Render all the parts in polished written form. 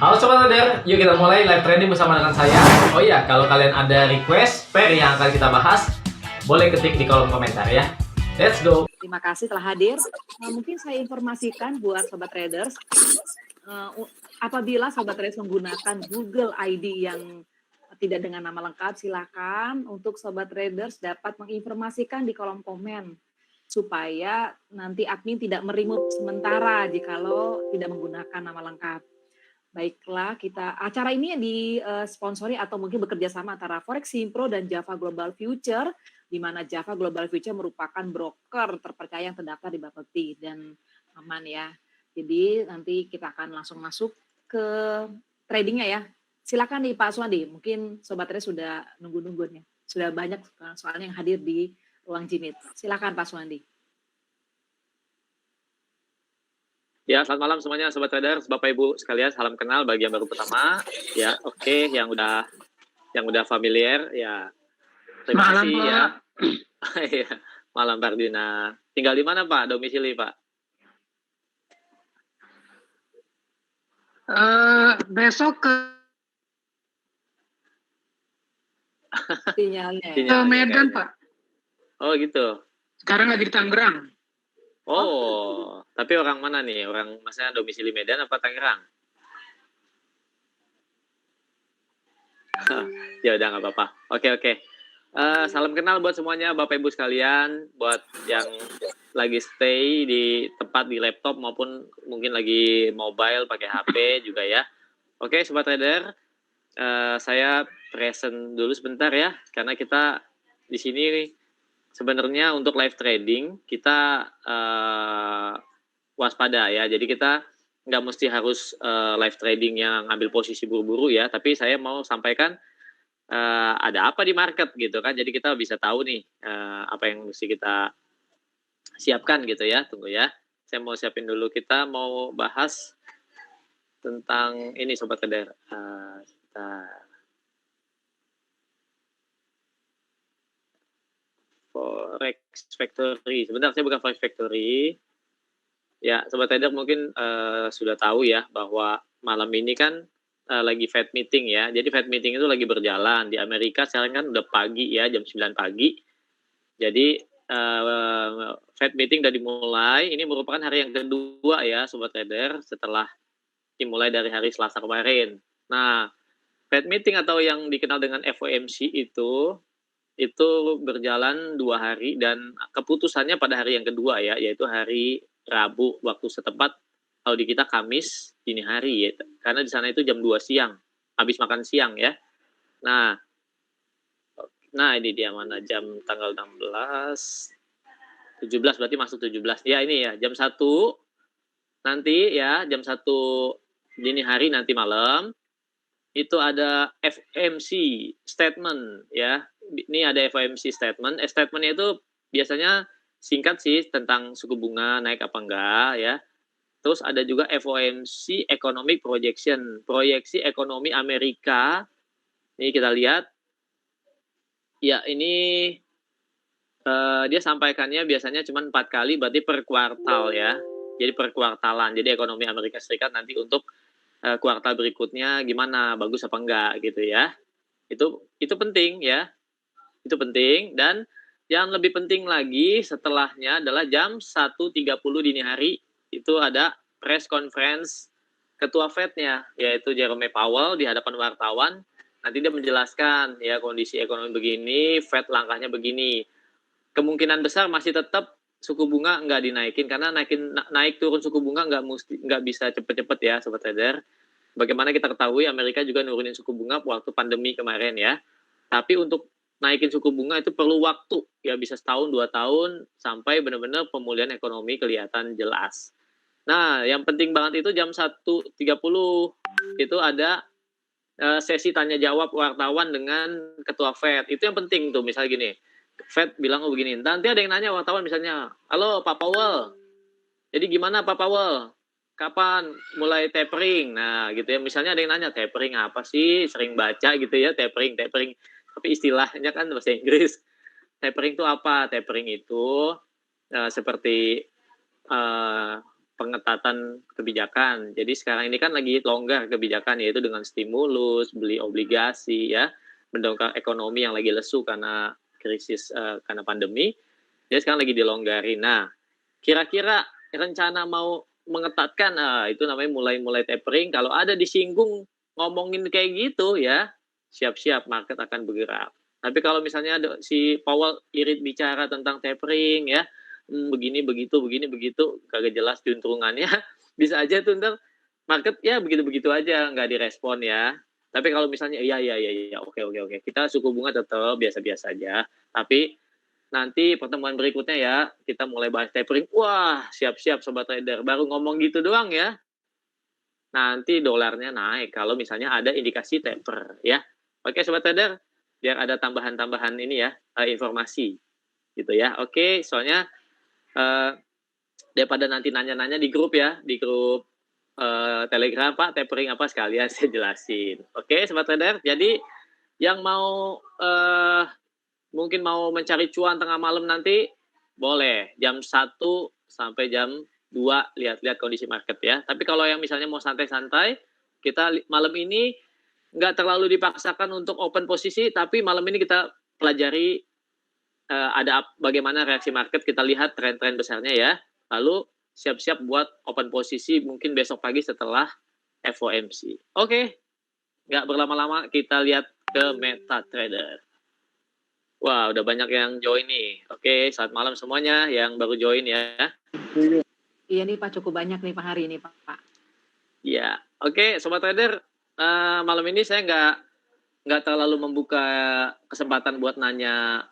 Halo Sobat Trader, yuk kita mulai live trading bersama dengan saya. Oh iya, kalau kalian ada request pair yang akan kita bahas, boleh ketik di kolom komentar ya. Let's go. Terima kasih telah hadir. Mungkin saya informasikan buat Sobat Traders, apabila Sobat Traders menggunakan Google ID yang tidak dengan nama lengkap, silakan untuk Sobat Traders dapat menginformasikan di kolom komen supaya nanti admin tidak merimut sementara jikalau tidak menggunakan nama lengkap. Baiklah, acara ini disponsori atau mungkin bekerja sama antara Foreximpro dan Java Global Future, di mana Java Global Future merupakan broker terpercaya yang terdaftar di Bapepti dan aman ya. Jadi nanti kita akan langsung masuk ke tradingnya ya. Silakan nih Pak Suwandi, mungkin Sobat Traders sudah nunggu-nunggu nih. Sudah banyak soalnya yang hadir di ruang Jimit. Silakan Pak Suwandi. Ya, selamat malam semuanya Sobat Traders, Bapak Ibu sekalian, salam kenal bagi yang baru pertama. Ya, oke, yang udah familiar ya. Terima kasih ya. Ya. Malam Pak Dina. Tinggal di mana Pak? Domisili Pak? Besok ke Sinyalnya. ke Medan Pak. Oh gitu. Sekarang lagi di Tangerang. Oh, tapi orang mana nih? Orang maksudnya domisili Medan apa Tangerang? Ya udah nggak apa-apa. Oke. Salam kenal buat semuanya Bapak Ibu sekalian, buat yang lagi stay di tempat di laptop maupun mungkin lagi mobile pakai HP juga ya. Oke, Sobat Trader, saya present dulu sebentar ya, karena kita di sini sebenarnya untuk live trading kita waspada ya. Jadi kita nggak mesti harus live trading yang ambil posisi buru-buru ya. Tapi saya mau sampaikan ada apa di market gitu kan. Jadi kita bisa tahu nih apa yang mesti kita siapkan gitu ya. Tunggu ya. Saya mau siapin dulu. Kita mau bahas tentang ini Sobat Trader. Forex Factory. Sebentar, saya bukan Forex Factory. Ya, Sobat Trader mungkin sudah tahu ya bahwa malam ini kan lagi Fed meeting ya. Jadi Fed meeting itu lagi berjalan. Di Amerika sekarang kan udah pagi ya, jam 9 pagi. Jadi Fed meeting udah dimulai. Ini merupakan hari yang kedua ya Sobat Trader setelah dimulai dari hari Selasa kemarin. Nah, Fed meeting atau yang dikenal dengan FOMC itu berjalan 2 hari dan keputusannya pada hari yang kedua ya, yaitu hari Rabu waktu setempat, kalau di kita Kamis dini hari ya, karena di sana itu jam 2 siang, habis makan siang ya. Nah ini dia mana jam tanggal 16, 17 berarti masuk 17. Ya ini ya jam 1 nanti ya, jam 1 dini hari nanti malam. Itu ada FOMC statement ya. Ini ada FOMC statement. Statementnya itu biasanya singkat sih tentang suku bunga naik apa enggak ya. Terus ada juga FOMC economic projection, proyeksi ekonomi Amerika. Ini kita lihat. Ya ini dia sampaikannya biasanya cuma 4 kali, berarti per kuartal ya. Jadi per kuartalan. Jadi ekonomi Amerika Serikat nanti untuk kuartal berikutnya gimana, bagus apa enggak gitu ya. Itu penting ya. Itu penting, dan yang lebih penting lagi setelahnya adalah jam 1.30 dini hari itu ada press conference ketua Fed-nya, yaitu Jerome Powell di hadapan wartawan. Nanti dia menjelaskan ya kondisi ekonomi begini, Fed langkahnya begini. Kemungkinan besar masih tetap suku bunga nggak dinaikin, karena naik turun suku bunga nggak bisa cepet-cepet ya Sobat Trader. Bagaimana kita ketahui Amerika juga nurunin suku bunga waktu pandemi kemarin ya. Tapi untuk naikin suku bunga itu perlu waktu ya, bisa setahun 2 tahun sampai benar-benar pemulihan ekonomi kelihatan jelas. Nah yang penting banget itu jam 1.30 itu ada sesi tanya jawab wartawan dengan ketua Fed. Itu yang penting tuh, misalnya gini, Fed bilang begini, nanti ada yang nanya wartawan misalnya, halo Pak Powell, jadi gimana Pak Powell, kapan mulai tapering? Nah gitu ya, misalnya ada yang nanya, tapering apa sih, sering baca gitu ya, tapering, tapi istilahnya kan bahasa Inggris. Tapering itu apa? Tapering itu seperti pengetatan kebijakan. Jadi sekarang ini kan lagi longgar kebijakan, yaitu dengan stimulus, beli obligasi ya, mendongkrak ekonomi yang lagi lesu karena krisis karena pandemi. Jadi sekarang lagi dilonggarin. Nah, kira-kira rencana mau mengetatkan, itu namanya mulai tapering. Kalau ada disinggung ngomongin kayak gitu ya, siap-siap market akan bergerak. Tapi kalau misalnya si Powell irit bicara tentang tapering ya, begini begitu, kagak jelas juntrungannya, bisa aja tuh ntar market ya begitu-begitu aja, nggak direspon ya. Tapi kalau misalnya iya, oke, kita suku bunga tetap biasa-biasa aja. Tapi nanti pertemuan berikutnya ya, kita mulai bahas tapering. Wah, siap-siap sobat trader. Baru ngomong gitu doang ya. Nanti dolarnya naik kalau misalnya ada indikasi taper ya. Oke sobat trader, biar ada tambahan-tambahan ini ya, informasi gitu ya. Oke, soalnya daripada nanti nanya-nanya di grup ya, di grup Telegram Pak, tapering apa sekalian saya jelasin. Oke sobat trader, jadi yang mau mungkin mau mencari cuan tengah malam nanti, boleh jam 1 sampai jam 2 lihat-lihat kondisi market ya. Tapi kalau yang misalnya mau santai-santai, kita malam ini nggak terlalu dipaksakan untuk open posisi, tapi malam ini kita pelajari ada bagaimana reaksi market, kita lihat tren-tren besarnya ya. Lalu siap-siap buat open posisi mungkin besok pagi setelah FOMC. Oke, nggak berlama-lama kita lihat ke MetaTrader. Wah, udah banyak yang join nih. Oke, selamat malam semuanya yang baru join ya. Iya nih Pak, cukup banyak nih Pak hari ini Pak. Ya, oke, sobat trader, malam ini saya nggak terlalu membuka kesempatan buat nanya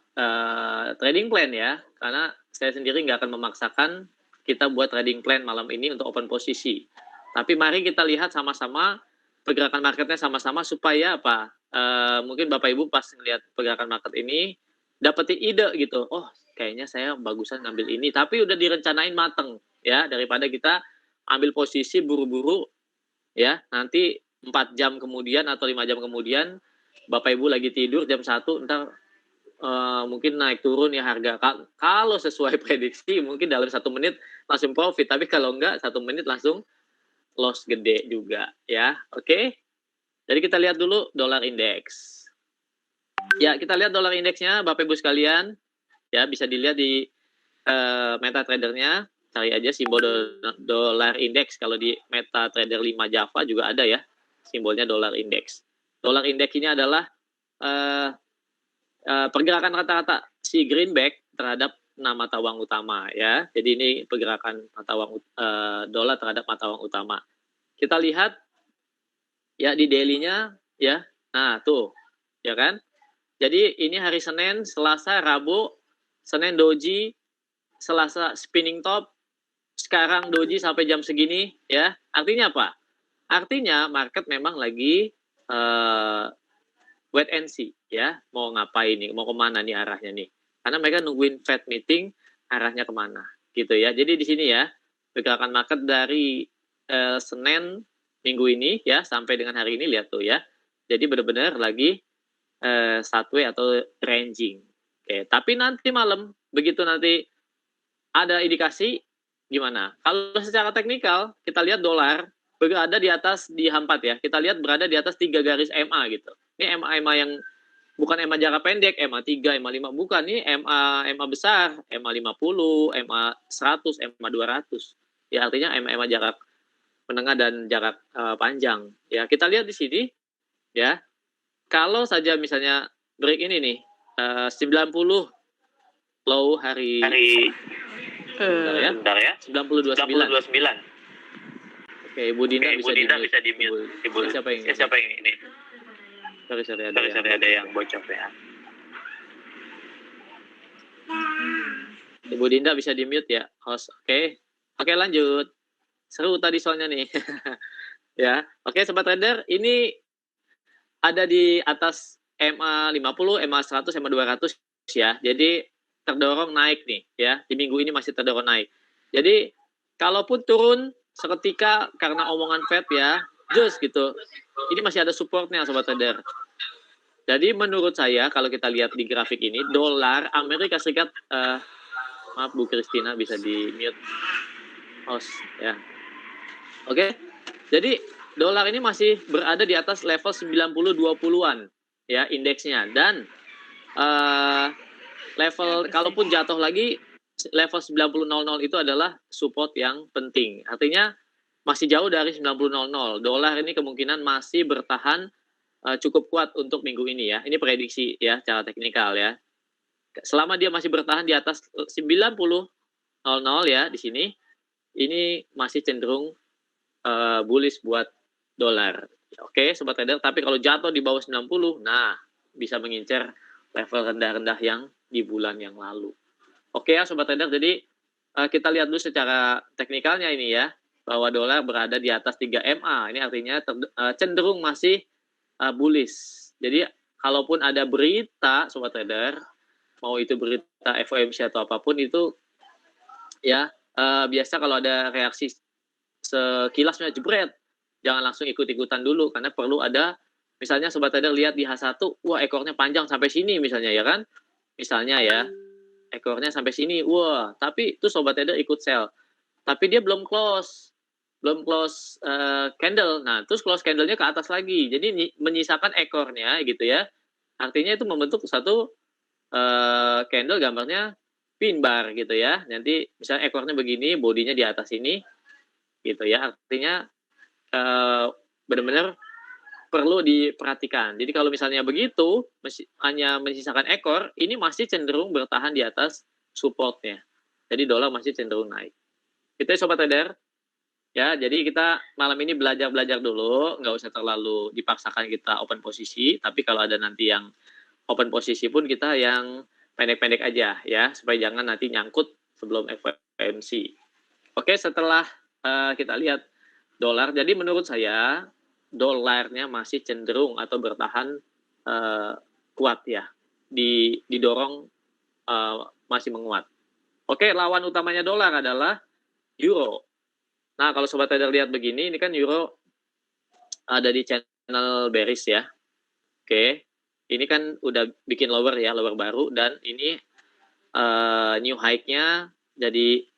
trading plan ya, karena saya sendiri nggak akan memaksakan kita buat trading plan malam ini untuk open posisi. Tapi mari kita lihat sama-sama pergerakan marketnya sama-sama supaya apa? Mungkin Bapak Ibu pas ngelihat pergerakan market ini dapetin ide gitu. Oh, kayaknya saya bagusan ngambil ini, tapi udah direncanain mateng ya, daripada kita ambil posisi buru-buru ya, nanti 4 jam kemudian atau 5 jam kemudian Bapak Ibu lagi tidur jam 1 ntar mungkin naik turun ya harga. Kalau sesuai prediksi mungkin dalam 1 menit langsung profit, tapi kalau enggak 1 menit langsung loss gede juga ya. Oke. Jadi kita lihat dulu dolar indeks. Ya, kita lihat dolar indeksnya Bapak Ibu sekalian. Ya, bisa dilihat di MetaTrader-nya. Cari aja simbol dolar indeks. Kalau di MetaTrader 5 Java juga ada ya, simbolnya dolar indeks. Dolar indeks ini adalah pergerakan rata-rata si greenback terhadap 6 mata uang utama ya. Jadi ini pergerakan mata uang dolar terhadap mata uang utama. Kita lihat ya di daily-nya ya. Nah, tuh. Ya kan? Jadi ini hari Senin, Selasa, Rabu, Senin doji, Selasa spinning top, sekarang doji sampai jam segini ya. Artinya apa? Artinya market memang lagi wait and see ya, mau ngapain nih, mau kemana nih arahnya nih. Karena mereka nungguin Fed meeting, arahnya kemana gitu ya. Jadi di sini ya, pergerakan market dari Senin minggu ini ya sampai dengan hari ini, lihat tuh ya. Jadi benar-benar lagi sideways atau ranging. Oke, tapi nanti malam begitu nanti ada indikasi gimana? Kalau secara teknikal kita lihat dolar berada di atas di H4 ya. Kita lihat berada di atas 3 garis MA gitu. Ini MA yang bukan MA jangka pendek, MA 3, MA 5 bukan, ini MA besar, MA 50, MA 100, MA 200. Ya artinya MA jarak menengah dan jarak panjang. Ya, kita lihat di sini ya. Kalau saja misalnya break ini nih 90 low hari sebentar ya. 90.29. Oke, Ibu Dinda bisa di-mute. Siapa yang ini? Sorry, ada yang bocor ya. Ibu Dinda bisa di-mute ya, host. Oke, lanjut. Seru tadi soalnya nih. Ya. Oke, sobat trader, ini ada di atas MA 50, MA 100, MA 200 ya. Jadi terdorong naik nih ya. Di minggu ini masih terdorong naik. Jadi kalaupun turun seketika karena omongan Fed ya, just gitu. Ini masih ada supportnya sobat trader. Jadi menurut saya kalau kita lihat di grafik ini, dolar Amerika Serikat maaf Bu Christina bisa di mute. Os ya. Oke. Jadi dolar ini masih berada di atas level 90-20-an ya indeksnya, dan level kalaupun jatuh lagi level 90.00 itu adalah support yang penting. Artinya masih jauh dari 90.00. Dolar ini kemungkinan masih bertahan cukup kuat untuk minggu ini ya. Ini prediksi ya secara teknikal ya. Selama dia masih bertahan di atas 90.00 ya di sini, ini masih cenderung bullish buat dolar. Oke, sobat trader, tapi kalau jatuh di bawah 90, nah bisa mengincar level rendah-rendah yang di bulan yang lalu. Oke ya sobat trader, jadi kita lihat dulu secara teknikalnya ini ya, bahwa dolar berada di atas 3 MA. Ini artinya cenderung masih bullish. Jadi kalaupun ada berita sobat trader, mau itu berita FOMC atau apapun itu ya, biasa kalau ada reaksi sekilasnya jebret, jangan langsung ikut-ikutan dulu, karena perlu ada, misalnya sobat trader lihat di H1, wah ekornya panjang sampai sini misalnya ya kan, misalnya ya, ekornya sampai sini, wah, tapi itu sobat trader ikut sell, tapi dia belum close candle, nah terus close candlenya ke atas lagi, jadi menyisakan ekornya gitu ya, artinya itu membentuk satu candle, gambarnya pin bar gitu ya, nanti misalnya ekornya begini, bodinya di atas ini, gitu ya, artinya benar-benar perlu diperhatikan. Jadi kalau misalnya begitu, hanya menyisakan ekor, ini masih cenderung bertahan di atas supportnya. Jadi dolar masih cenderung naik. Itu ya sobat trader. Ya, jadi kita malam ini belajar dulu, nggak usah terlalu dipaksakan kita open posisi, tapi kalau ada nanti yang open posisi pun kita yang pendek-pendek aja ya, supaya jangan nanti nyangkut sebelum FOMC. Oke, setelah kita lihat dolar, jadi menurut saya dolarnya masih cenderung atau bertahan kuat ya, didorong masih menguat. Oke, lawan utamanya dolar adalah euro. Nah, kalau sobat trader lihat begini, ini kan euro ada di channel bearish ya. Oke, ini kan udah bikin lower ya, lower baru, dan ini new high-nya jadi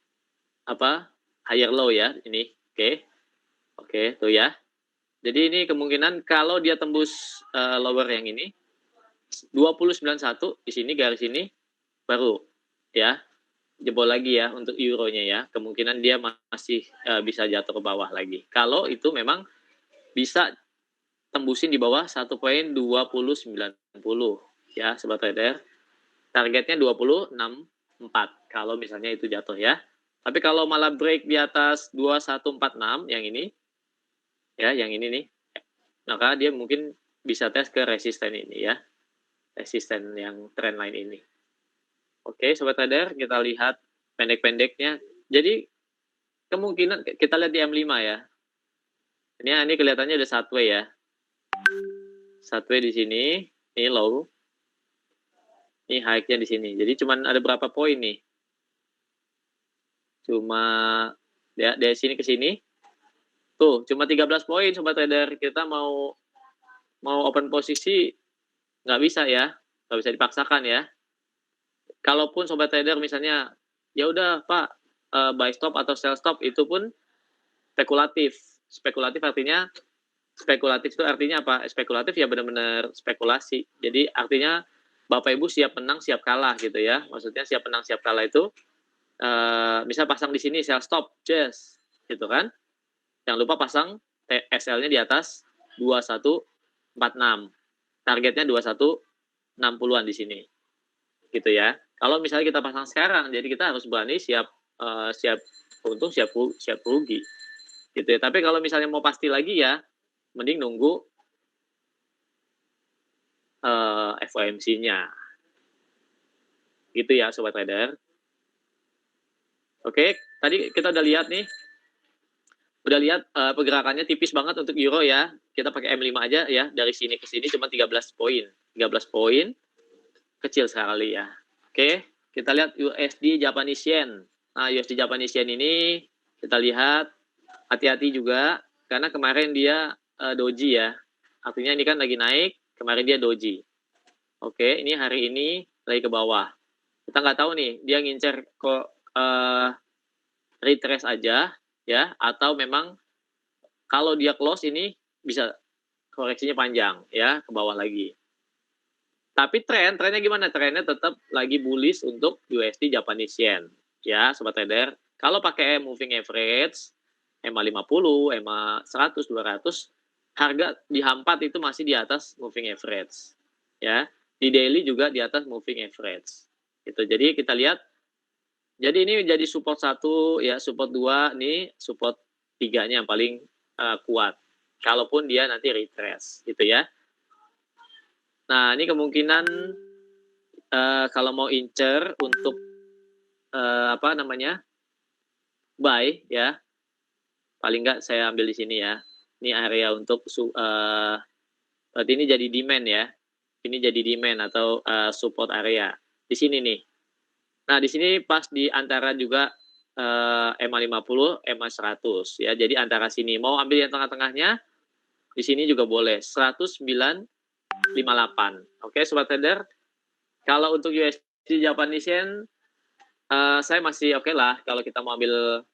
apa? Higher low ya, ini. Oke, tuh ya. Jadi ini kemungkinan kalau dia tembus lower yang ini 2091 di sini, garis ini baru ya jebol lagi ya untuk euronya ya. Kemungkinan dia masih bisa jatuh ke bawah lagi. Kalau itu memang bisa tembusin di bawah 1.2090 ya sobat trader. Targetnya 2064 kalau misalnya itu jatuh ya. Tapi kalau malah break di atas 2146 yang ini ya, yang ini nih, maka dia mungkin bisa tes ke resisten ini ya, resisten yang trend line ini. Oke sobat trader, kita lihat pendek-pendeknya. Jadi kemungkinan kita lihat di M5 ya. Ini kelihatannya ada sideways ya. Sideways di sini, ini low. Ini high-nya di sini. Jadi cuman ada berapa poin nih? Cuma ya dari sini ke sini. Tuh, cuma 13 poin sobat trader. Kita mau open posisi nggak bisa ya. Nggak bisa dipaksakan ya. Kalaupun sobat trader misalnya ya udah Pak, buy stop atau sell stop, itu pun spekulatif. Spekulatif artinya, spekulatif itu artinya apa? Spekulatif ya benar-benar spekulasi. Jadi artinya Bapak Ibu siap menang siap kalah gitu ya. Maksudnya siap menang siap kalah itu bisa pasang di sini sell stop just gitu kan. Jangan lupa pasang SL-nya di atas 2146. Targetnya 2160-an di sini. Gitu ya. Kalau misalnya kita pasang sekarang, jadi kita harus berani siap untung, siap rugi. Gitu ya. Tapi kalau misalnya mau pasti lagi ya, mending nunggu FOMC-nya. Gitu ya sobat trader. Oke, tadi kita udah lihat nih. Udah lihat pergerakannya tipis banget untuk euro ya. Kita pakai M5 aja ya, dari sini ke sini cuma 13 poin. 13 poin kecil sekali ya. Oke, kita lihat USD Japanese Yen. Nah, USD Japanese Yen ini kita lihat hati-hati juga karena kemarin dia doji ya. Artinya ini kan lagi naik, kemarin dia doji. Oke, ini hari ini lagi ke bawah. Kita nggak tahu nih, dia ngincer kok retrace aja ya, atau memang kalau dia close ini bisa koreksinya panjang ya, ke bawah lagi. Tapi trennya gimana? Trennya tetap lagi bullish untuk USD Japanese Yen. Ya, sobat trader. Kalau pakai moving average, EMA 50, EMA 100, 200, harga di H4 itu masih di atas moving average. Ya, di daily juga di atas moving average. Gitu. Jadi kita lihat, jadi ini jadi support 1, ya support 2, nih support 3-nya yang paling kuat. Kalaupun dia nanti retrace, gitu ya. Nah, ini kemungkinan kalau mau incer untuk buy ya, paling nggak saya ambil di sini ya. Ini area untuk berarti ini jadi demand ya. Ini jadi demand atau support area di sini nih. Nah, di sini pas di antara juga EMA 50, EMA 100 ya. Jadi antara sini mau ambil yang tengah-tengahnya, di sini juga boleh 109.58. Oke, sobat trader. Kalau untuk USD Japanese Yen, saya masih oke lah kalau kita mau ambil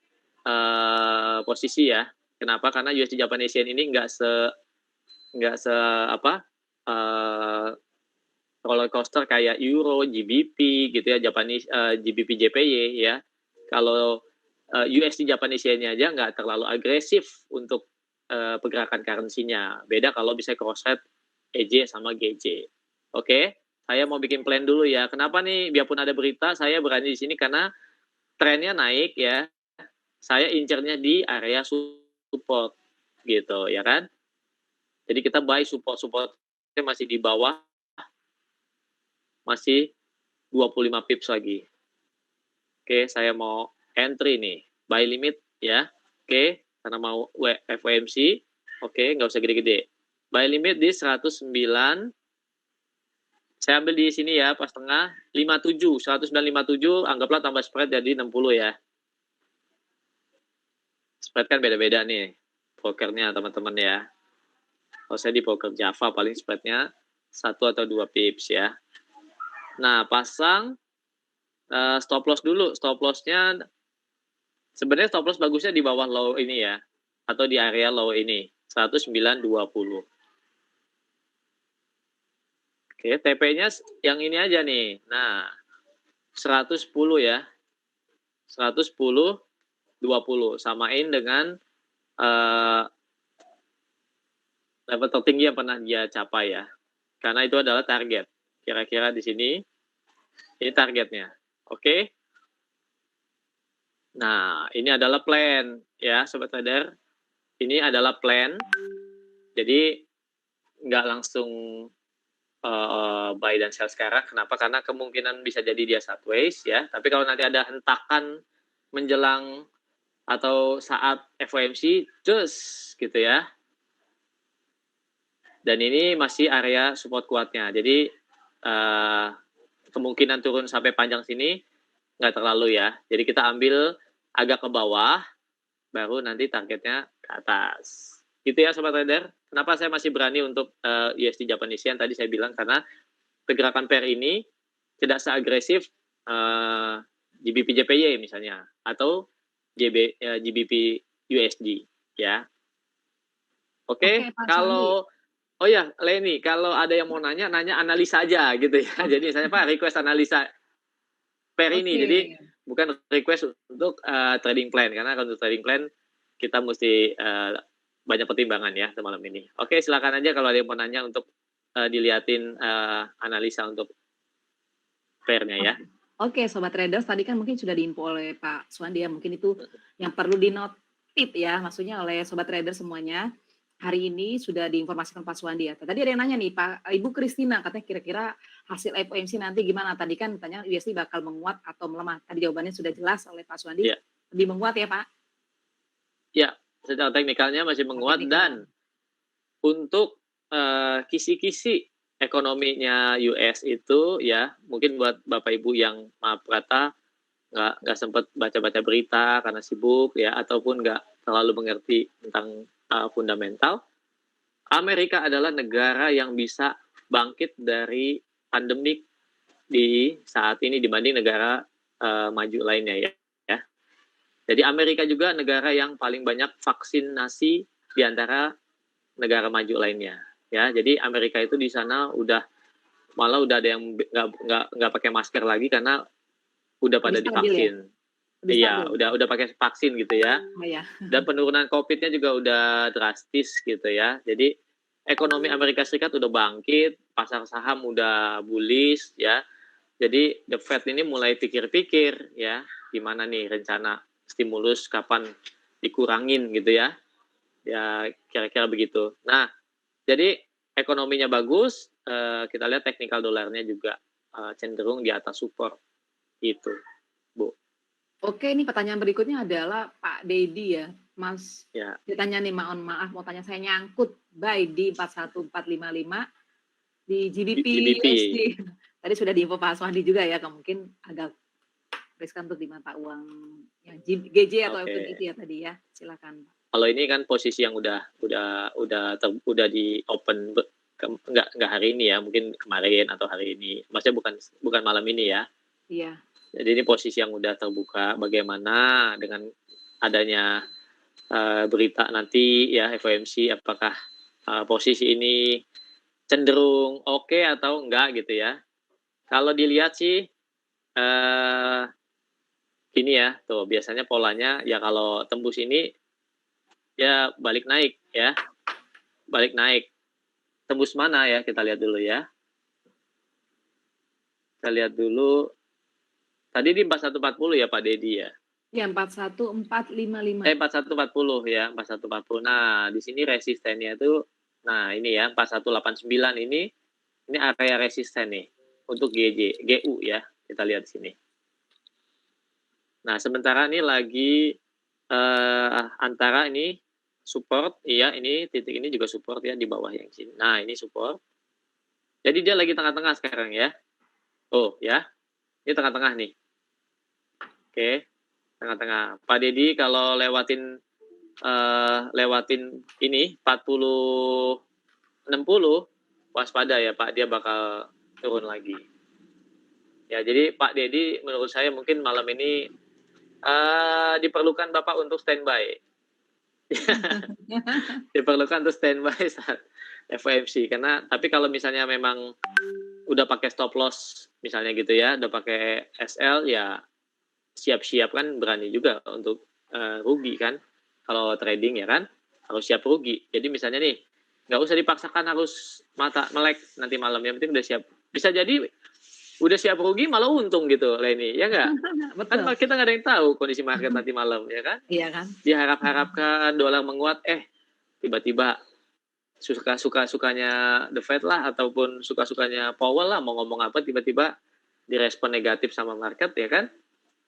posisi ya. Kenapa? Karena USD Japanese Yen ini nggak se roller coaster kayak Euro, GBP gitu ya, Japanese GBP JPY ya. Kalau USD Japanese Yen-nya aja nggak terlalu agresif untuk pergerakan currency-nya. Beda kalau bisa cross-rate EJ sama GJ. Oke, saya mau bikin plan dulu ya. Kenapa nih? Biarpun ada berita, saya berani di sini karena trennya naik ya. Saya incernya di area support gitu ya kan. Jadi kita buy support masih di bawah, masih 25 pips lagi. Oke, saya mau entry nih, buy limit ya. Oke, karena mau FOMC. Oke, nggak usah gede-gede. Buy limit di 109. Saya ambil di sini ya, pas tengah 57, 109.57, anggaplah tambah spread jadi 60 ya. Spread kan beda-beda nih, brokernya teman-teman ya. Kalau saya di broker Java paling spreadnya 1 atau 2 pips ya. Nah, pasang stop loss dulu. Stop lossnya sebenarnya stop loss bagusnya di bawah low ini ya, atau di area low ini 109.20. Oke, TP-nya yang ini aja nih. Nah, 110 ya. 110 20 samain dengan level tertinggi yang pernah dia capai ya. Karena itu adalah target. Kira-kira di sini ini targetnya. Oke. Nah, ini adalah plan ya, sobat trader. Ini adalah plan. Jadi nggak langsung buy dan sell sekarang. Kenapa? Karena kemungkinan bisa jadi dia sideways ya. Tapi kalau nanti ada hentakan menjelang atau saat FOMC, just gitu ya. Dan ini masih area support kuatnya. Jadi kemungkinan turun sampai panjang sini nggak terlalu ya. Jadi kita ambil agak ke bawah, baru nanti targetnya ke atas. Gitu ya sobat trader. Kenapa saya masih berani untuk USD Japanese Yen? Tadi saya bilang karena pergerakan pair ini tidak seagresif GBP JPY misalnya, atau GBP USD ya. Oke, kalau oh ya, Leni, kalau ada yang mau nanya analisa aja gitu ya. Jadi misalnya Pak, request analisa pair ini. Jadi bukan request untuk trading plan, karena kalau untuk trading plan kita mesti banyak pertimbangan ya semalam ini. Oke, silakan aja kalau ada yang mau nanya untuk diliatin analisa untuk pairnya ya. Oke, sobat traders, tadi kan mungkin sudah diinfo oleh Pak Suwandi ya, mungkin itu yang perlu dinotit ya, maksudnya oleh sobat trader semuanya. Hari ini sudah diinformasikan Pak Suwandi ya. Tadi ada yang nanya nih, Pak Ibu Kristina, katanya kira-kira hasil FOMC nanti gimana? Tadi kan tanya USD bakal menguat atau melemah. Tadi jawabannya sudah jelas oleh Pak Suwandi. Ya. Lebih menguat ya, Pak? Ya, secara teknikalnya masih menguat dan untuk kisi-kisi ekonominya US itu ya, mungkin buat Bapak Ibu yang maaf kata nggak sempat baca-baca berita karena sibuk ya, ataupun nggak terlalu mengerti tentang fundamental, Amerika adalah negara yang bisa bangkit dari pandemik di saat ini dibanding negara maju lainnya ya. Jadi Amerika juga negara yang paling banyak vaksinasi di antara negara maju lainnya. Ya, jadi Amerika itu di sana malah udah ada yang nggak pakai masker lagi karena udah pada Lebih stabil ya? divaksin. Lebih Iya, stabil. udah pakai vaksin gitu ya. Oh, ya. Dan penurunan COVID-nya juga udah drastis gitu ya. Jadi ekonomi Amerika Serikat udah bangkit, pasar saham udah bullish ya. Jadi the Fed ini mulai pikir-pikir ya, gimana nih rencana stimulus kapan dikurangin gitu ya. Ya kira-kira begitu. Nah, jadi ekonominya bagus, kita lihat teknikal dolarnya juga cenderung di atas support gitu, Bu. Oke, ini pertanyaan berikutnya adalah Pak Dedi ya, Mas. Ya. Ditanya nih, mohon maaf mau tanya, saya nyangkut buy di 41455 di GBP GBP. USD. Tadi sudah diinfo Pak Aswandi juga ya, mungkin agak riskan untuk di mata uang yang GJ atau itu ya tadi ya. Silakan. Kalau ini kan posisi yang udah di open nggak hari ini ya, mungkin kemarin atau hari ini. Maksudnya bukan malam ini ya. Iya. Jadi ini posisi yang udah terbuka. Bagaimana dengan adanya berita nanti ya FOMC, apakah posisi ini cenderung oke atau enggak gitu ya. Kalau dilihat sih gini ya, tuh biasanya polanya ya kalau tembus ini ya balik naik ya. Balik naik. Tembus mana ya? Kita lihat dulu ya. Kita lihat dulu. Tadi di 4140 ya Pak Dedi ya. Ya 41455. 4140 ya, 4140. Nah, di sini resistennya itu nah ini ya 4189 ini area resisten nih untuk GU ya. Kita lihat sini. Nah, sementara ini lagi antara ini support, iya ini titik ini juga support ya di bawah yang sini. Nah, ini support. Jadi dia lagi tengah-tengah sekarang ya. Oh, ya. Ini tengah-tengah nih. Oke. Tengah-tengah. Pak Dedi kalau lewatin ini 40 60 waspada ya Pak, dia bakal turun lagi. Ya, jadi Pak Dedi menurut saya mungkin malam ini diperlukan Bapak untuk standby. Diperlukan untuk standby saat FOMC karena tapi kalau misalnya memang udah pakai stop loss misalnya gitu ya, udah pakai SL ya siap-siap kan berani juga untuk rugi kan kalau trading ya kan harus siap rugi. Jadi misalnya nih nggak usah dipaksakan harus melek nanti malam, yang penting udah siap. Bisa jadi udah siap rugi malah untung gitu Leni, ya nggak? Kan Betul. kita nggak ada yang tahu kondisi market nanti malam ya kan? Iya kan? Diharap-harapkan dolar menguat, tiba-tiba sukanya the Fed lah ataupun suka-sukanya Powell lah mau ngomong apa tiba-tiba direspon negatif sama market ya kan?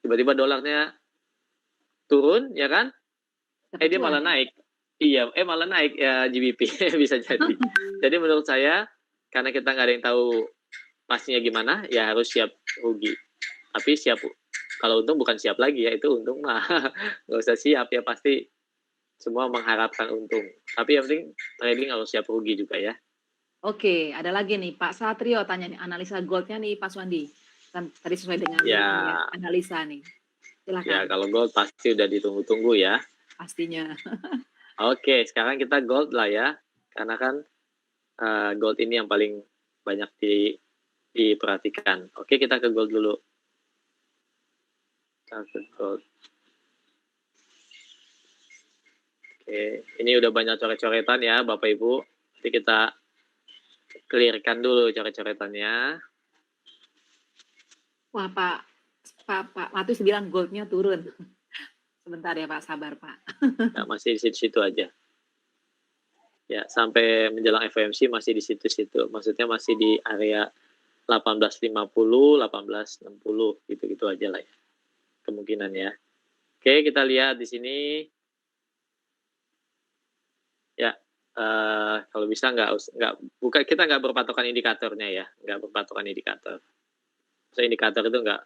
Tiba-tiba dolarnya turun ya kan? Dia malah naik. Iya, malah naik ya GBP bisa jadi. Jadi menurut saya karena kita nggak ada yang tahu pastinya gimana, ya harus siap rugi. Tapi siap kalau untung bukan siap lagi ya, itu untung mah nggak usah siap ya, pasti semua mengharapkan untung. Tapi yang penting trading harus siap rugi juga ya. Oke, ada lagi nih Pak Satrio tanya nih analisa goldnya nih Pak Swandi. Kan tadi sesuai dengan analisa nih. Silakan. Ya kalau gold pasti udah ditunggu-tunggu ya. Pastinya. Oke, sekarang kita gold lah ya. Karena kan gold ini yang paling banyak diperhatikan. Oke, kita ke gold dulu. Kita ke gold. Oke, ini udah banyak coret-coretan ya Bapak Ibu. Nanti kita clearkan dulu coret-coretannya. Wah Pak Matus bilang goldnya turun. Sebentar ya Pak, sabar Pak. Ya, masih di situ-situ aja. Ya, sampai menjelang FOMC masih di situ-situ. Maksudnya masih di area 1850, 1860 gitu-gitu aja lah ya. Kemungkinan ya. Oke, kita lihat di sini. Ya, kalau bisa kita nggak berpatokan indikatornya ya, nggak berpatokan indikator. So, indikator itu nggak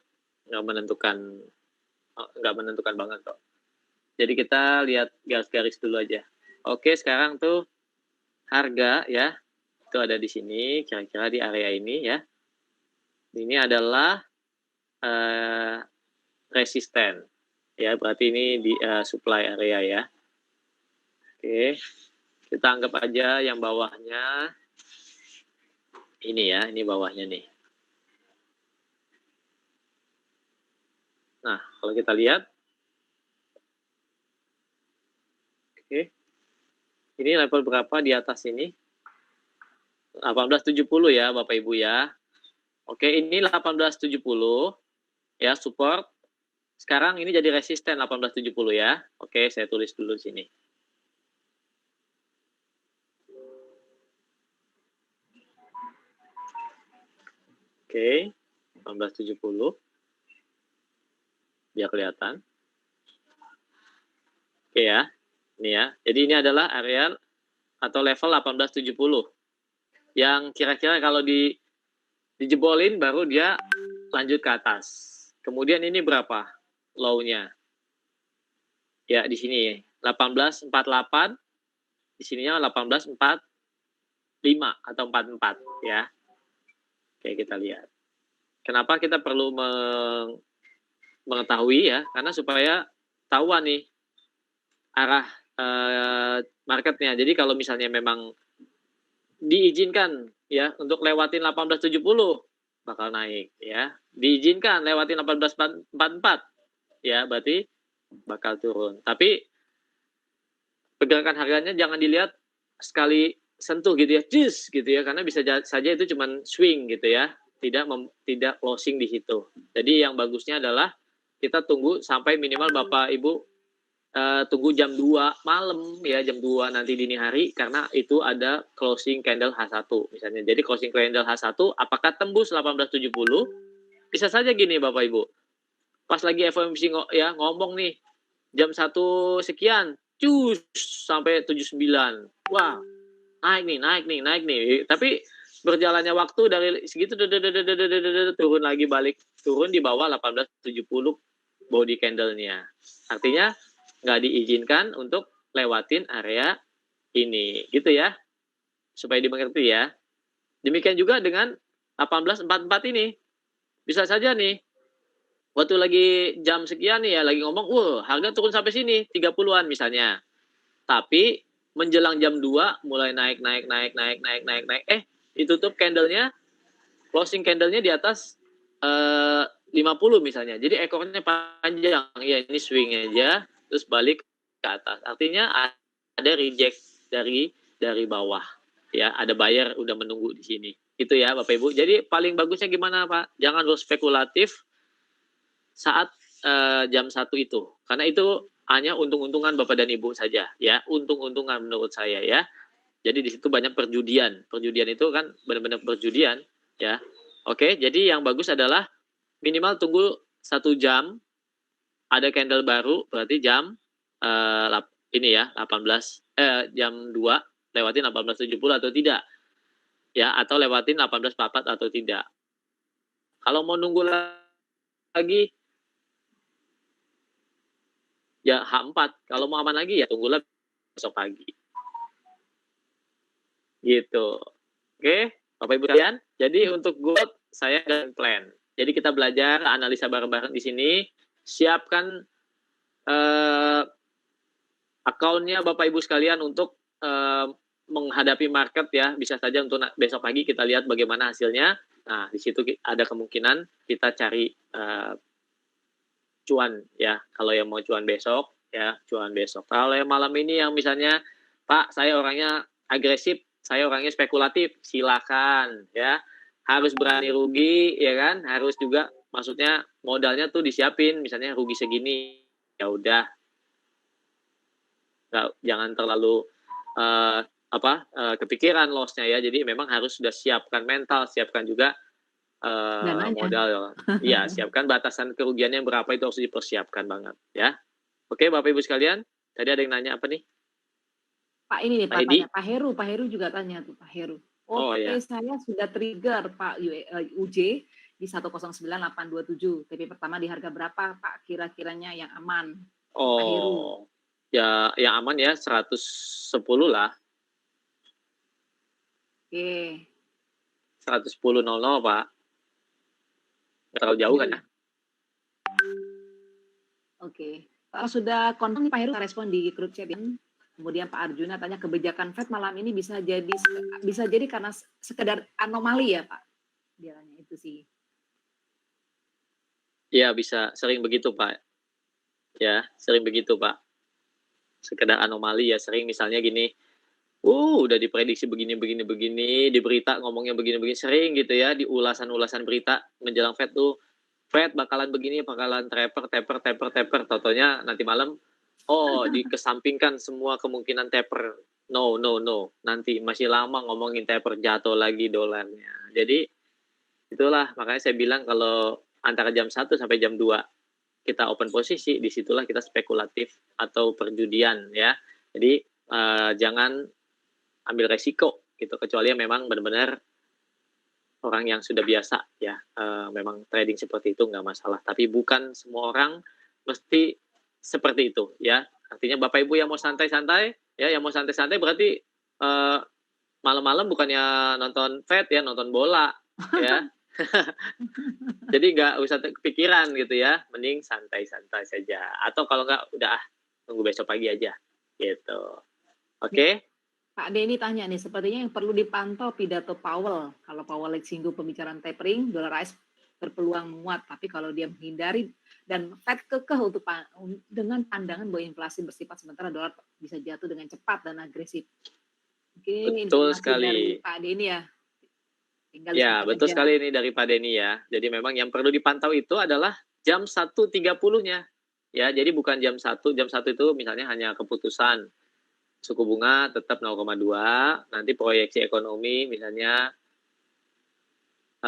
menentukan banget kok. Jadi kita lihat garis-garis dulu aja. Oke, sekarang tuh harga ya itu ada di sini, kira-kira di area ini ya. Ini adalah resisten. Ya, berarti ini di supply area ya. Oke. Kita anggap aja yang bawahnya ini ya, ini bawahnya nih. Nah, kalau kita lihat, oke, ini level berapa di atas ini? 1870 ya, Bapak Ibu ya. Oke, ini 1870 ya, support. Sekarang ini jadi resisten 1870 ya. Oke, saya tulis dulu di sini. Oke, 1870. Biar kelihatan. Oke ya. Ini ya. Jadi ini adalah area atau level 1870. Yang kira-kira kalau dijebolin baru dia lanjut ke atas. Kemudian ini berapa low-nya? Ya, di sini 1848. Di sininya 1845 atau 44 ya. Oke, kita lihat. Kenapa kita perlu mengetahui ya? Karena supaya tahuan nih arah marketnya. Jadi kalau misalnya memang diizinkan ya untuk lewatin 1870 bakal naik ya. Diizinkan lewatin 1844 ya, berarti bakal turun. Tapi pergerakan harganya jangan dilihat sekali sentuh gitu ya, jus gitu ya, karena bisa saja itu cuman swing gitu ya, tidak closing di situ. Jadi yang bagusnya adalah kita tunggu sampai minimal Bapak Ibu tunggu jam 2 malam ya, jam 2 nanti dini hari, karena itu ada closing candle H1 misalnya. Jadi closing candle H1 apakah tembus 1870? Bisa saja gini Bapak Ibu. Pas lagi FOMC ngomong nih jam 1 sekian, cus sampai 79. Wah, naik nih. Tapi berjalannya waktu dari segitu turun lagi, balik turun di bawah 1870 body candle-nya. Artinya nggak diizinkan untuk lewatin area ini, gitu ya, supaya dimengerti ya. Demikian juga dengan 1844 ini, bisa saja nih, waktu lagi jam sekian nih ya, lagi ngomong, harga turun sampai sini, 30-an misalnya. Tapi menjelang jam 2 mulai naik, ditutup candle-nya, closing candle-nya di atas 50 misalnya. Jadi ekornya panjang, ya ini swing aja, terus balik ke atas. Artinya ada reject dari bawah. Ya, ada buyer udah menunggu di sini. Itu ya Bapak Ibu. Jadi paling bagusnya gimana Pak? Jangan berspekulatif saat jam 1 itu. Karena itu hanya untung-untungan Bapak dan Ibu saja ya. Untung-untungan menurut saya ya. Jadi di situ banyak perjudian. Perjudian itu kan benar-benar perjudian ya. Oke, jadi yang bagus adalah minimal tunggu 1 jam ada candle baru, berarti jam ini ya 18 jam 2 lewatin 1870 atau tidak ya, atau lewatin 1844 atau tidak. Kalau mau nunggu lagi ya H4, kalau mau aman lagi ya tunggulah besok pagi gitu. Oke Bapak Ibu sekalian, jadi untuk gold saya dan plan. Jadi kita belajar analisa bareng-bareng di sini. Siapkan akunnya Bapak Ibu sekalian untuk menghadapi market ya. Bisa saja untuk besok pagi kita lihat bagaimana hasilnya. Nah, di situ ada kemungkinan kita cari cuan ya. Kalau yang mau cuan besok ya, cuan besok. Kalau yang malam ini yang misalnya, Pak, saya orangnya agresif, saya orangnya spekulatif, silakan ya. Harus berani rugi ya kan, harus juga maksudnya modalnya tuh disiapin, misalnya rugi segini, ya udah, jangan terlalu kepikiran loss-nya ya. Jadi memang harus sudah siapkan mental, siapkan juga modal. Iya, siapkan batasan kerugiannya berapa, itu harus dipersiapkan banget ya. Oke Bapak Ibu sekalian, tadi ada yang nanya apa nih? Pak ini nih, Pak tanya, Pak Heru juga tanya tuh, Pak Heru. Ya. Saya sudah trigger Pak UJ di 109827. TP pertama di harga berapa Pak kira-kiranya yang aman? Pak Heru. Ya yang aman ya 110 lah. Oke. 110.00 Pak. Nggak terlalu jauh kan ya? Oke. Kalau sudah konfirm nih Pak Heru respon di grup chat ya. Kemudian Pak Arjuna tanya kebijakan Fed malam ini bisa jadi karena sekedar anomali ya Pak. Dia tanya itu sih. Ya bisa, sering begitu Pak. Ya, sering begitu Pak. Sekedar anomali ya, sering misalnya gini, udah diprediksi begini, di berita ngomongnya begini, sering gitu ya, di ulasan-ulasan berita menjelang Fed tuh, Fed bakalan begini, bakalan taper, totonya nanti malam, dikesampingkan semua kemungkinan taper. No, nanti masih lama ngomongin taper, jatuh lagi dolarnya. Jadi, itulah makanya saya bilang kalau antara jam 1 sampai jam 2 kita open posisi, disitulah kita spekulatif atau perjudian ya. Jadi jangan ambil resiko gitu, kecuali memang benar-benar orang yang sudah biasa ya, memang trading seperti itu nggak masalah. Tapi bukan semua orang mesti seperti itu ya. Artinya Bapak Ibu yang mau santai-santai ya, yang mau santai-santai berarti malam-malam bukannya nonton Fed ya, nonton bola ya. Jadi nggak usah kepikiran gitu ya, mending santai-santai saja. Atau kalau nggak udah tunggu besok pagi aja gitu. Oke? Pak Denny tanya nih, sepertinya yang perlu dipantau pidato Powell. Kalau Powell singgung pembicaraan tapering, dolar AS berpeluang menguat. Tapi kalau dia menghindari dan Fed kekeh dengan pandangan bahwa inflasi bersifat sementara, dolar bisa jatuh dengan cepat dan agresif. Mungkin Betul informasi sekali dari Pak Denny ya. Ya, betul sekali ini dari Pak Denny ya. Jadi memang yang perlu dipantau itu adalah jam 1.30-nya. Ya, jadi bukan jam 1. Jam 1 itu misalnya hanya keputusan suku bunga tetap 0,2, nanti proyeksi ekonomi misalnya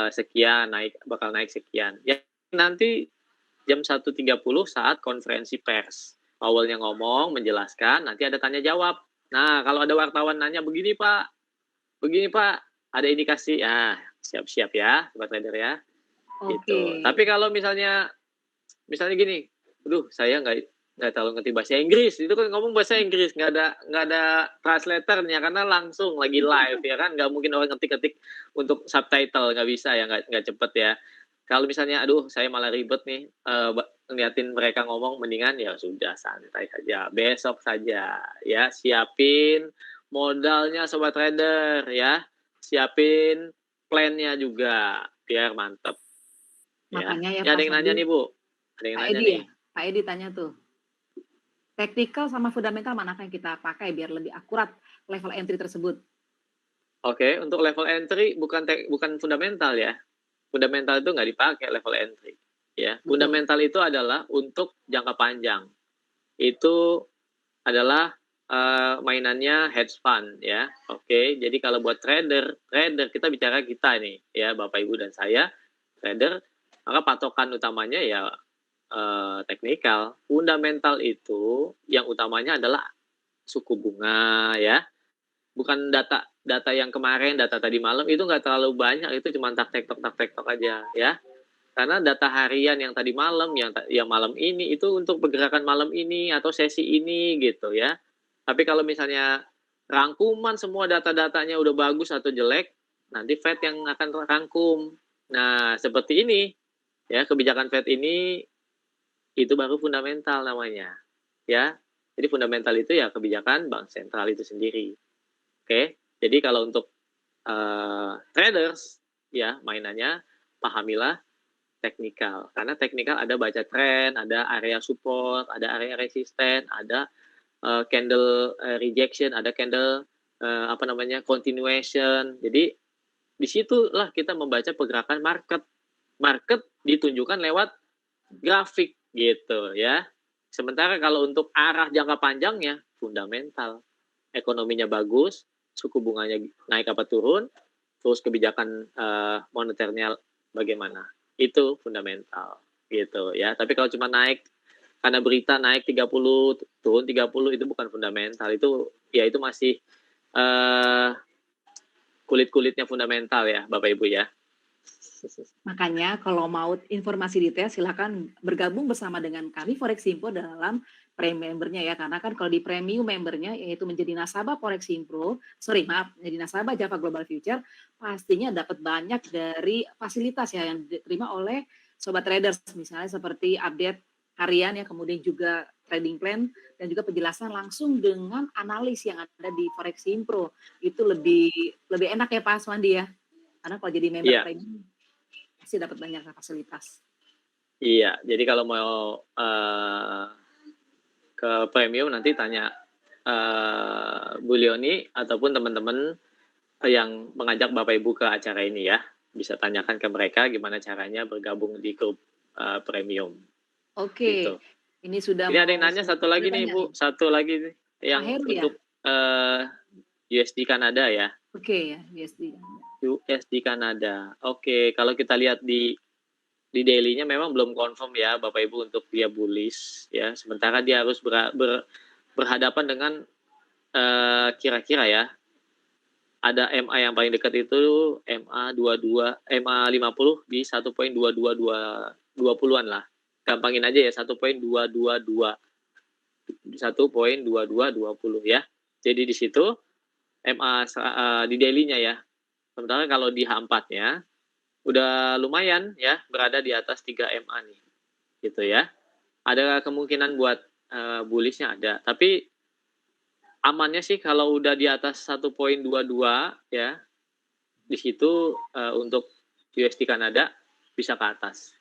sekian, bakal naik sekian. Ya, nanti jam 1.30 saat konferensi pers. Powell-nya ngomong, menjelaskan, nanti ada tanya jawab. Nah, kalau ada wartawan nanya begini Pak, ada indikasi, siap-siap ya, sobat trader ya. Gitu. Tapi kalau misalnya gini, saya nggak terlalu ngerti bahasa Inggris, itu kan ngomong bahasa Inggris, nggak ada translatornya karena langsung lagi live ya kan, nggak mungkin orang ngetik untuk subtitle, nggak bisa ya, nggak cepet ya. Kalau misalnya, saya malah ribet nih, ngeliatin mereka ngomong, mendingan ya sudah santai saja, besok saja ya, siapin modalnya sobat trader ya. Siapin plan-nya juga biar mantep. Makanya ya ada yang nanya nih Bu. Ada yang nanya nih. Pak Edi tanya tuh. Teknikal sama fundamental manakah yang kita pakai biar lebih akurat level entry tersebut? Oke, untuk level entry bukan fundamental ya. Fundamental itu nggak dipakai level entry. Ya, fundamental itu adalah untuk jangka panjang. Itu adalah mainannya hedge fund ya. Oke, jadi kalau buat trader kita bicara kita nih ya, Bapak Ibu dan saya trader, maka patokan utamanya ya teknikal. Fundamental itu yang utamanya adalah suku bunga ya. Bukan data yang kemarin, data tadi malam itu nggak terlalu banyak, itu cuma tak tek tok aja ya. Karena data harian yang tadi malam, yang malam ini itu untuk pergerakan malam ini atau sesi ini gitu ya. Tapi kalau misalnya rangkuman semua data-datanya udah bagus atau jelek, nanti Fed yang akan rangkum. Nah, seperti ini ya, kebijakan Fed ini itu baru fundamental namanya. Ya. Jadi fundamental itu ya kebijakan bank sentral itu sendiri. Oke. Jadi kalau untuk traders ya, mainannya pahamilah teknikal. Karena teknikal ada baca tren, ada area support, ada area resisten, ada candle rejection, ada candle continuation. Jadi disitulah kita membaca pergerakan market. Market ditunjukkan lewat grafik gitu ya. Sementara kalau untuk arah jangka panjangnya fundamental, ekonominya bagus, suku bunganya naik apa turun, terus kebijakan moneternya bagaimana, itu fundamental gitu ya. Tapi kalau cuma naik karena berita naik 30, turun 30, itu bukan fundamental. Itu masih kulit-kulitnya fundamental ya, Bapak Ibu ya. Makanya kalau mau informasi detail silakan bergabung bersama dengan kami Forex Info dalam premium membernya ya. Karena kan kalau di premium membernya yaitu menjadi nasabah Forex Info, menjadi nasabah Java Global Future, pastinya dapat banyak dari fasilitas ya yang diterima oleh sobat traders, misalnya seperti update harian ya, kemudian juga trading plan dan juga penjelasan langsung dengan analis yang ada di Forex Impro. Itu lebih enak ya Pak Aswandi ya. Karena kalau jadi member Iya. premium pasti dapat banyak fasilitas. Iya, jadi kalau mau ke premium nanti tanya Bu Leoni ataupun teman-teman yang mengajak Bapak Ibu ke acara ini ya. Bisa tanyakan ke mereka gimana caranya bergabung di grup premium. Oke, Gitu. ini sudah Ini ada mau yang nanya satu lagi nih tanya Bu, satu lagi nih, yang Pak Heru ya? untuk USD Kanada ya. Oke ya, USD. USD Kanada. Oke, kalau kita lihat di daily-nya memang belum confirm ya Bapak Ibu untuk dia bullish ya. Sementara dia harus berhadapan dengan kira-kira ya. Ada MA yang paling dekat itu MA 50 di 1.2220-an lah. Gampangin aja ya 1.222. 1.2220 ya. Jadi di situ MA di daily-nya ya. Sementara kalau di H4-nya udah lumayan ya berada di atas 3 MA nih. Gitu ya. Ada kemungkinan buat bullish-nya ada, tapi amannya sih kalau udah di atas 1.22 ya. Di situ untuk USD Kanada bisa ke atas.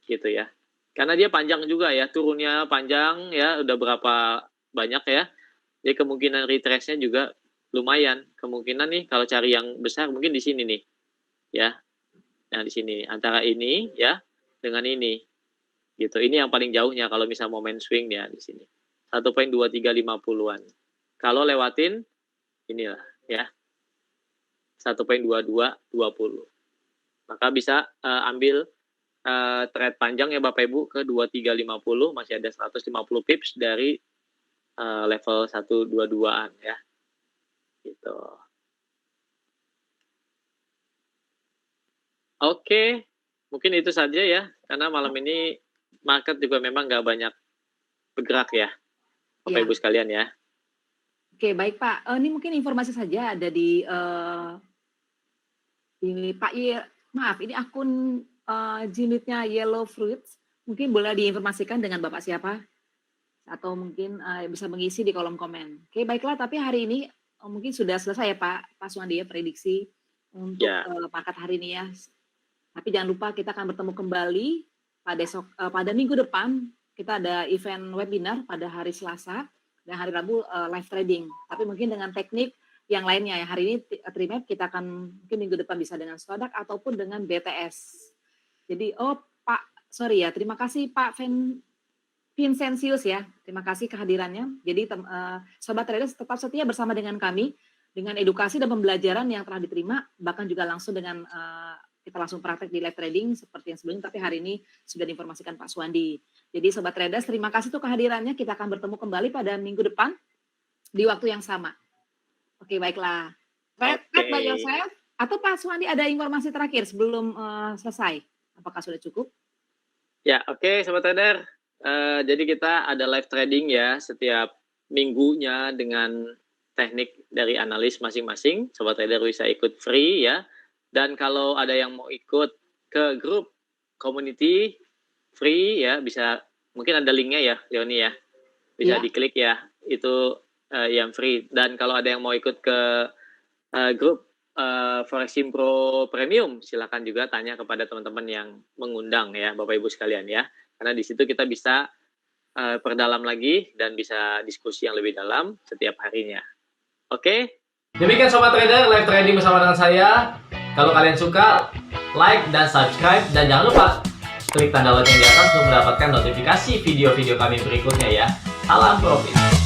Gitu ya. Karena dia panjang juga ya, turunnya panjang ya, udah berapa banyak ya. Jadi kemungkinan retrace-nya juga lumayan. Kemungkinan nih kalau cari yang besar mungkin di sini nih. Ya. Nah, di sini antara ini ya dengan ini. Gitu. Ini yang paling jauhnya kalau misal mau main swing ya di sini. 1.2350-an. Kalau lewatin inilah ya. 1.2220. Maka bisa ambil trade panjang ya Bapak Ibu ke 2350, masih ada 150 pips dari level 122-an ya. Gitu. Oke, mungkin itu saja ya, karena malam ini market juga memang nggak banyak bergerak ya, Bapak Ya. Ibu sekalian ya. Oke, baik Pak. Ini mungkin informasi saja ada di Pak maaf, ini akun unitnya Yellow Fruits. Mungkin boleh diinformasikan dengan Bapak siapa? Atau mungkin bisa mengisi di kolom komen. Oke, baiklah. Tapi hari ini mungkin sudah selesai ya Pak Suwandi ya prediksi untuk Ya. market hari ini ya. Tapi jangan lupa kita akan bertemu kembali pada minggu depan. Kita ada event webinar pada hari Selasa dan hari Rabu live trading. Tapi mungkin dengan teknik yang lainnya ya. Hari ini Trimap kita akan mungkin minggu depan bisa dengan Stodak ataupun dengan BTS. Jadi terima kasih Pak Vincentius ya. Terima kasih kehadirannya. Jadi Sobat Traders tetap setia bersama dengan kami dengan edukasi dan pembelajaran yang telah diterima, bahkan juga langsung dengan kita langsung praktek di live trading seperti yang sebelumnya, tapi hari ini sudah diinformasikan Pak Suwandi. Jadi Sobat Traders, terima kasih untuk kehadirannya. Kita akan bertemu kembali pada minggu depan di waktu yang sama. Oke, baiklah. Trade by yourself. Atau Pak Suwandi ada informasi terakhir sebelum selesai? Apakah sudah cukup? Ya, oke, Sobat Trader. Jadi kita ada live trading ya setiap minggunya dengan teknik dari analis masing-masing. Sobat Trader bisa ikut free ya. Dan kalau ada yang mau ikut ke grup community free ya, bisa, mungkin ada linknya ya, Leoni ya. Bisa diklik ya, itu yang free. Dan kalau ada yang mau ikut ke grup Forex Impro Premium, silakan juga tanya kepada teman-teman yang mengundang ya, Bapak Ibu sekalian ya. Karena di situ kita bisa perdalam lagi dan bisa diskusi yang lebih dalam setiap harinya. Oke? Demikian Sobat Trader, live trading bersama dengan saya. Kalau kalian suka, like dan subscribe. Dan jangan lupa klik tanda lonceng di atas untuk mendapatkan notifikasi video-video kami berikutnya ya. Salam profit.